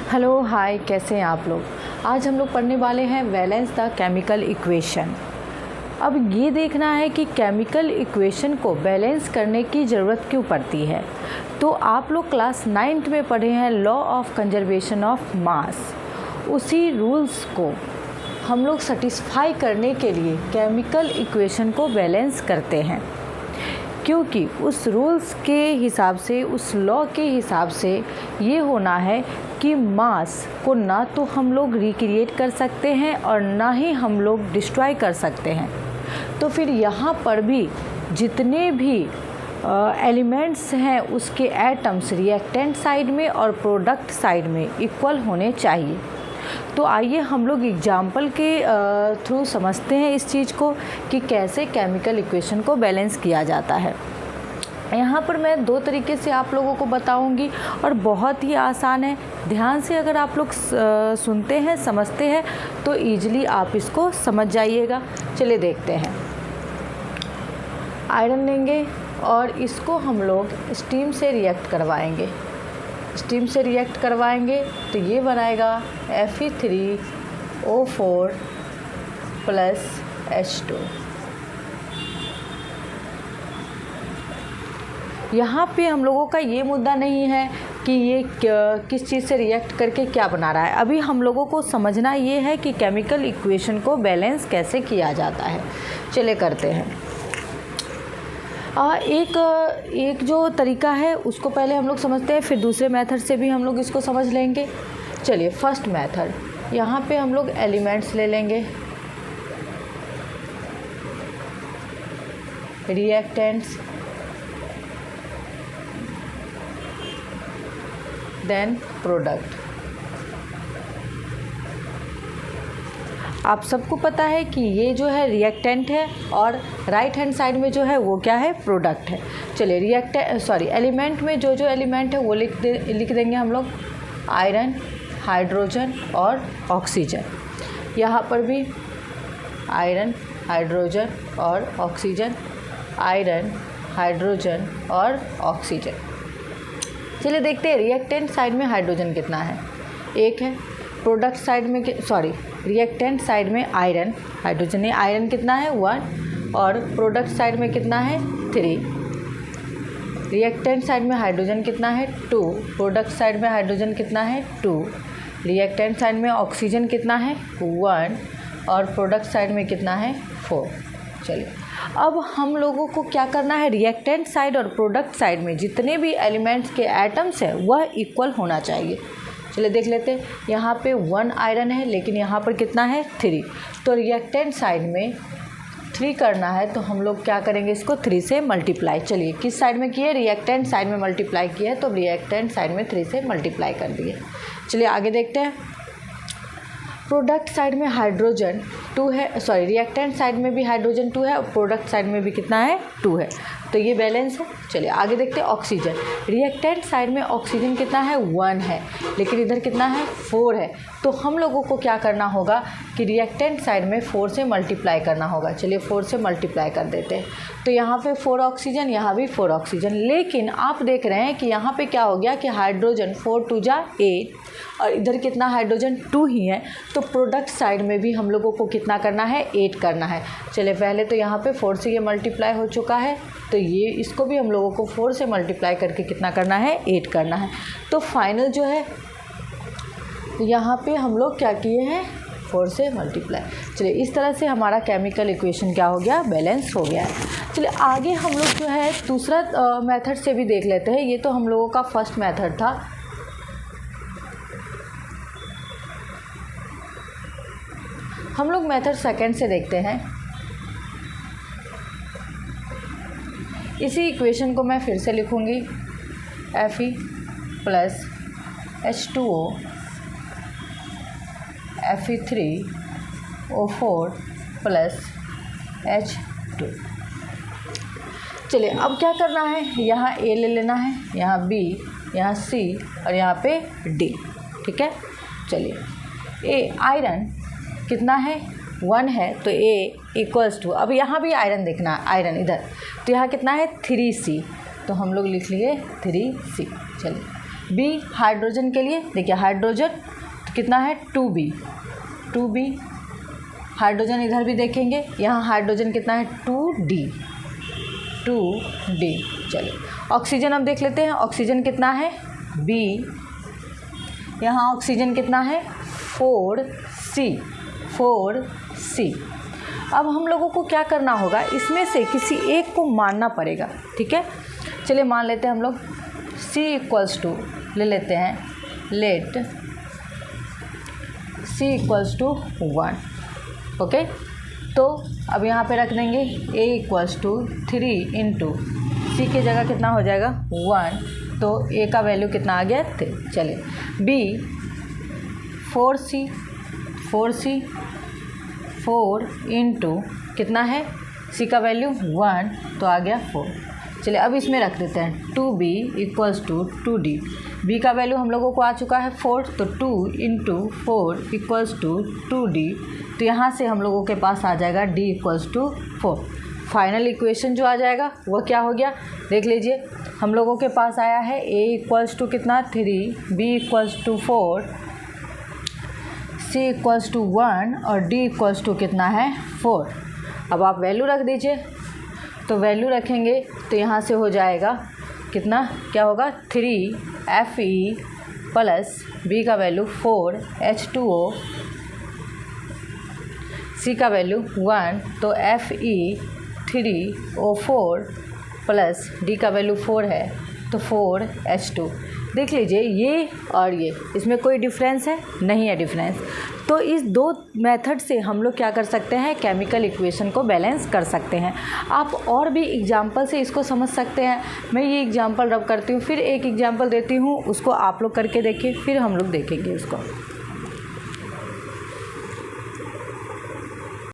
Hello hi, कैसे हैं आप लोग। आज हम लोग पढ़ने वाले हैं वैलेंस द केमिकल इक्वेशन। अब ये देखना है कि केमिकल इक्वेशन को बैलेंस करने की ज़रूरत क्यों पड़ती है। तो आप लोग क्लास 9th में पढ़े हैं law of conservation of mass. उसी रूल्स को हम लोग सेटिस्फाई करने के लिए केमिकल इक्वेशन को बैलेंस करते हैं, क्योंकि उस रूल्स के हिसाब से, उस लॉ के हिसाब से ये होना है कि मास को ना तो हम लोग रिक्रिएट कर सकते हैं और ना ही हम लोग डिस्ट्रॉय कर सकते हैं। तो फिर यहाँ पर भी जितने भी एलिमेंट्स हैं उसके एटम्स रिएक्टेंट साइड में और प्रोडक्ट साइड में इक्वल होने चाहिए। तो आइए हम लोग एग्जाम्पल के थ्रू समझते हैं इस चीज़ को कि कैसे केमिकल इक्वेशन को बैलेंस किया जाता है। यहाँ पर मैं दो तरीके से आप लोगों को बताऊंगी और बहुत ही आसान है। ध्यान से अगर आप लोग सुनते हैं, समझते हैं तो ईजिली आप इसको समझ जाइएगा। चलिए देखते हैं। आयरन लेंगे और इसको हम लोग स्टीम से रिएक्ट करवाएंगे। स्टीम से रिएक्ट करवाएंगे तो ये बनाएगा Fe3O4 प्लस H2। यहाँ पे हम लोगों का ये मुद्दा नहीं है कि ये किस चीज़ से रिएक्ट करके क्या बना रहा है। अभी हम लोगों को समझना ये है कि केमिकल इक्वेशन को बैलेंस कैसे किया जाता है। चलिए करते हैं। एक जो तरीका है उसको पहले हम लोग समझते हैं, फिर दूसरे मेथड से भी हम लोग इसको समझ लेंगे। चलिए फर्स्ट मेथड, यहाँ पे हम लोग एलिमेंट्स ले लेंगे, रिएक्टेंट्स, देन प्रोडक्ट। आप सबको पता है कि ये जो है रिएक्टेंट है और राइट हैंड साइड में जो है वो क्या है, प्रोडक्ट है। चलिए एलिमेंट में जो जो एलिमेंट है वो लिख देंगे हम लोग, आयरन, हाइड्रोजन और ऑक्सीजन। यहाँ पर भी आयरन, हाइड्रोजन और ऑक्सीजन, आयरन, हाइड्रोजन और ऑक्सीजन। चलिए देखते हैं रिएक्टेंट साइड में हाइड्रोजन कितना है, एक है। प्रोडक्ट साइड में रिएक्टेंट साइड में आयरन, हाइड्रोजन है, आयरन कितना है 1 और प्रोडक्ट साइड में कितना है 3। रिएक्टेंट साइड में हाइड्रोजन कितना है 2, प्रोडक्ट साइड में हाइड्रोजन कितना है 2। रिएक्टेंट साइड में ऑक्सीजन कितना है 1 और प्रोडक्ट साइड में कितना है 4। चलिए अब हम लोगों को क्या करना है, रिएक्टेंट साइड और प्रोडक्ट साइड में जितने भी एलिमेंट्स के एटम्स हैं वह इक्वल होना चाहिए। चलिए देख लेते हैं। यहाँ पे 1 आयरन है लेकिन यहाँ पर कितना है 3, तो रिएक्टेंट साइड में 3 करना है तो हम लोग क्या करेंगे, इसको 3 से मल्टीप्लाई। चलिए किस साइड में किए, रिएक्टेंट साइड में मल्टीप्लाई किया है तो रिएक्टेंट साइड में 3 से मल्टीप्लाई कर दिए। चलिए आगे देखते हैं। प्रोडक्ट साइड में हाइड्रोजन 2 है, रिएक्टेंट साइड में भी हाइड्रोजन 2 है और प्रोडक्ट साइड में भी कितना है 2 है, तो ये बैलेंस है। चलिए आगे देखते हैं। ऑक्सीजन, रिएक्टेंट साइड में ऑक्सीजन कितना है 1 है लेकिन इधर कितना है 4 है, तो हम लोगों को क्या करना होगा कि रिएक्टेंट साइड में 4 से मल्टीप्लाई करना होगा। चलिए 4 से मल्टीप्लाई कर देते हैं तो यहाँ पे 4 ऑक्सीजन, यहाँ भी 4 ऑक्सीजन। लेकिन आप देख रहे हैं कि यहाँ पे क्या हो गया कि हाइड्रोजन 4 2 जा 8 और इधर कितना हाइड्रोजन 2 ही है, तो प्रोडक्ट साइड में भी हम लोगों को कितना करना है 8 करना है। चलिए पहले तो यहाँ पे 4 से ये मल्टीप्लाई हो चुका है तो ये इसको भी हम लोगों को 4 से मल्टीप्लाई करके कितना करना है 8 करना है। तो फाइनल जो है यहाँ पे हम लोग क्या किए हैं 4 से मल्टीप्लाई। चलिए इस तरह से हमारा केमिकल इक्वेशन क्या हो गया, बैलेंस हो गया है। चलिए आगे हम लोग जो है दूसरा मेथड से भी देख लेते हैं। ये तो हम लोगों का फर्स्ट मेथड था। हम लोग मेथड सेकंड से देखते हैं। इसी इक्वेशन को मैं फिर से लिखूँगी, Fe plus H2O Fe3O4 plus H2। चलिए अब क्या करना है, यहाँ A ले लेना है, यहाँ B, यहाँ C और यहाँ पे D। ठीक है। चलिए आयरन कितना है 1 है तो A इक्वल्स टू, अब यहाँ भी आयरन देखना, आयरन इधर, तो यहाँ कितना है 3C, तो हम लोग लिख लिए 3C। चलिए बी हाइड्रोजन के लिए देखिए हाइड्रोजन कितना है 2b, 2b हाइड्रोजन इधर भी देखेंगे, यहाँ हाइड्रोजन कितना है 2d, 2d। चलिए ऑक्सीजन अब देख लेते हैं, ऑक्सीजन कितना है b, यहाँ ऑक्सीजन कितना है 4c, 4c। अब हम लोगों को क्या करना होगा, इसमें से किसी एक को मानना पड़ेगा, ठीक है। चलिए मान लेते हैं हम लोग c इक्वल्स टू ले लेते हैं, let c equals to 1, okay. तो अब यहाँ पे रख देंगे a equals to 3 into c की जगह कितना हो जाएगा 1, तो a का वैल्यू कितना आ गया 3। चलिए b 4c, 4 इंटू कितना है c का वैल्यू 1, तो आ गया 4। चलिए अब इसमें रख देते हैं 2b equals to 2d, b का वैल्यू हम लोगों को आ चुका है 4, तो 2 इंटू 4 इक्वल्स टू 2d, तो यहाँ से हम लोगों के पास आ जाएगा d equals to 4। Final equation जो आ जाएगा वह क्या हो गया, देख लीजिए हम लोगों के पास आया है a इक्वल्स टू कितना 3, b equals to 4, c equals to 1 और d इक्वल्स टू कितना है 4। अब आप वैल्यू रख दीजिए, तो वैल्यू रखेंगे तो यहाँ से हो जाएगा कितना, क्या होगा 3Fe प्लस b का वैल्यू 4H2O, c का वैल्यू 1, तो Fe3O4 प्लस d का वैल्यू 4 है, तो 4H2। देख लीजिए ये और ये इसमें कोई डिफरेंस है, नहीं है डिफरेंस। तो इस दो मेथड से हम लोग क्या कर सकते हैं, केमिकल इक्वेशन को बैलेंस कर सकते हैं। आप और भी एग्जाम्पल से इसको समझ सकते हैं। मैं ये एग्जाम्पल रब करती हूँ, फिर एक एग्जाम्पल देती हूँ, उसको आप लोग करके देखिए, फिर हम लोग देखेंगे उसको।